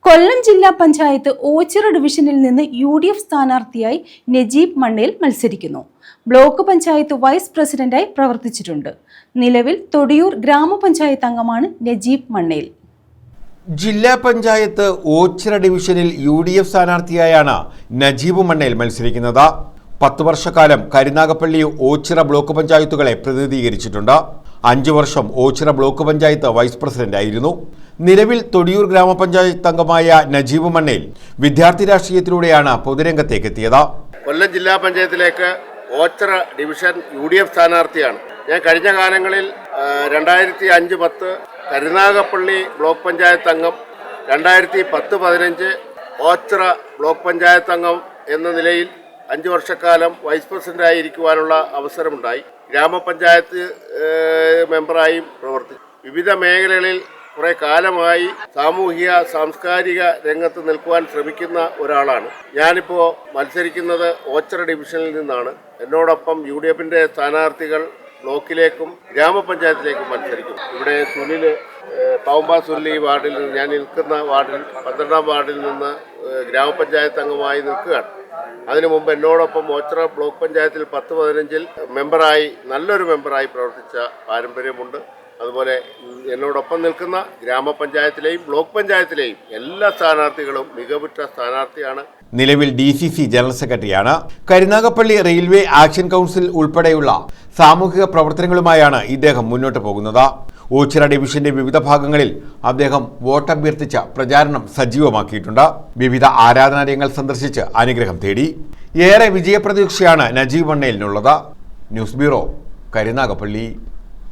കൊല്ലം ജില്ലാ പഞ്ചായത്ത് ഓച്ചിറ ഡിവിഷനിൽ നിന്ന് UDF സ്ഥാനാർത്ഥിയായി നജീബ് മണ്ണേൽ മത്സരിക്കുന്നു. ബ്ലോക്ക് പഞ്ചായത്ത് വൈസ് പ്രസിഡന്റായി പ്രവർത്തിച്ചിട്ടുണ്ട്. നിലവിൽ തൊടിയൂർ ഗ്രാമപഞ്ചായത്ത് അംഗമാണ് നജീബ് മണ്ണേൽ. ജില്ലാ പഞ്ചായത്ത് ഓച്ചിറ ഡിവിഷനിൽ UDF സ്ഥാനാർത്ഥിയായാണ് നജീബ് മണ്ണേൽ മത്സരിക്കുന്നത്. 10 വർഷക്കാലം കരുനാഗപ്പള്ളി ഓച്ചിറ ബ്ലോക്ക് പഞ്ചായത്തുകളെ പ്രതിനിധീകരിച്ചിട്ടുണ്ട്. 5 വർഷം ഓച്ചിറ ബ്ലോക്ക് പഞ്ചായത്ത് വൈസ് പ്രസിഡന്റായിരുന്നു. നിലവിൽ തൊടിയൂർ ഗ്രാമപഞ്ചായത്ത് അംഗമായ നജീബ് മണ്ണേൽ വിദ്യാർത്ഥി രാഷ്ട്രീയത്തിലൂടെയാണ് പൊതുരംഗത്തേക്ക് എത്തിയത്. കൊല്ലം ജില്ലാ പഞ്ചായത്തിലേക്ക് ഓച്ചിറ ഡിവിഷൻ UDF സ്ഥാനാർത്ഥിയാണ്. ഞാൻ കഴിഞ്ഞ കാലങ്ങളിൽ 2005-10 കരുനാഗപ്പള്ളി ബ്ലോക്ക് പഞ്ചായത്ത് അംഗം, 2010-15 ഓച്ചിറ ബ്ലോക്ക് പഞ്ചായത്ത് അംഗം എന്ന നിലയിൽ 5 വർഷക്കാലം വൈസ് പ്രസിഡന്റായിരിക്കുവാനുള്ള അവസരമുണ്ടായി. ഗ്രാമപഞ്ചായത്ത് മെമ്പറായും പ്രവർത്തിച്ചു. വിവിധ മേഖലകളിൽ കുറെ കാലമായി സാമൂഹിക സാംസ്കാരിക രംഗത്ത് നിൽക്കുവാൻ ശ്രമിക്കുന്ന ഒരാളാണ്. ഞാനിപ്പോൾ മത്സരിക്കുന്നത് ഓച്ചിറ ഡിവിഷനിൽ നിന്നാണ്. എന്നോടൊപ്പം UDFന്റെ സ്ഥാനാർത്ഥികൾ ബ്ലോക്കിലേക്കും ഗ്രാമപഞ്ചായത്തിലേക്കും മത്സരിക്കും. ഇവിടെ സുനിൽ പാവുമ്പ സുനിൽ ഈ വാർഡിൽ നിന്ന്, ഞാൻ നിൽക്കുന്ന വാർഡിൽ 12ാം വാർഡിൽ നിന്ന് ഗ്രാമപഞ്ചായത്ത് അംഗമായി നിൽക്കുകയാണ്. അതിനു മുമ്പ് എന്നോടൊപ്പം ഓച്ചിറ ബ്ലോക്ക് പഞ്ചായത്തിൽ 10-15 മെമ്പറായി, നല്ലൊരു മെമ്പറായി പ്രവർത്തിച്ച പാരമ്പര്യമുണ്ട്. അതുപോലെ എന്നോടൊപ്പം നിൽക്കുന്ന ഗ്രാമപഞ്ചായത്തിലെയും ബ്ലോക്ക് പഞ്ചായത്തിലെയും എല്ലാ സ്ഥാനാർത്ഥികളും മികവുറ്റ സ്ഥാനാർത്ഥിയാണ്. നിലവിൽ DCC ജനറൽ സെക്രട്ടറിയാണ്. കരുനാഗപ്പള്ളി റെയിൽവേ ആക്ഷൻ കൗൺസിൽ ഉൾപ്പെടെയുള്ള സാമൂഹിക പ്രവർത്തനങ്ങളുമായാണ് ഇദ്ദേഹം മുന്നോട്ട് പോകുന്നത്. ഓച്ചിറ ഡിവിഷന്റെ വിവിധ ഭാഗങ്ങളിൽ അദ്ദേഹം വോട്ടഭ്യർത്ഥിച്ച പ്രചാരണം സജീവമാക്കിയിട്ടുണ്ട്. വിവിധ ആരാധനാലയങ്ങൾ സന്ദർശിച്ച് അനുഗ്രഹം തേടി. ഏറെ വിജയപ്രതീക്ഷയാണ് നജീബ് മണ്ണേലിനുള്ളത്. News bureau, Karunagappally.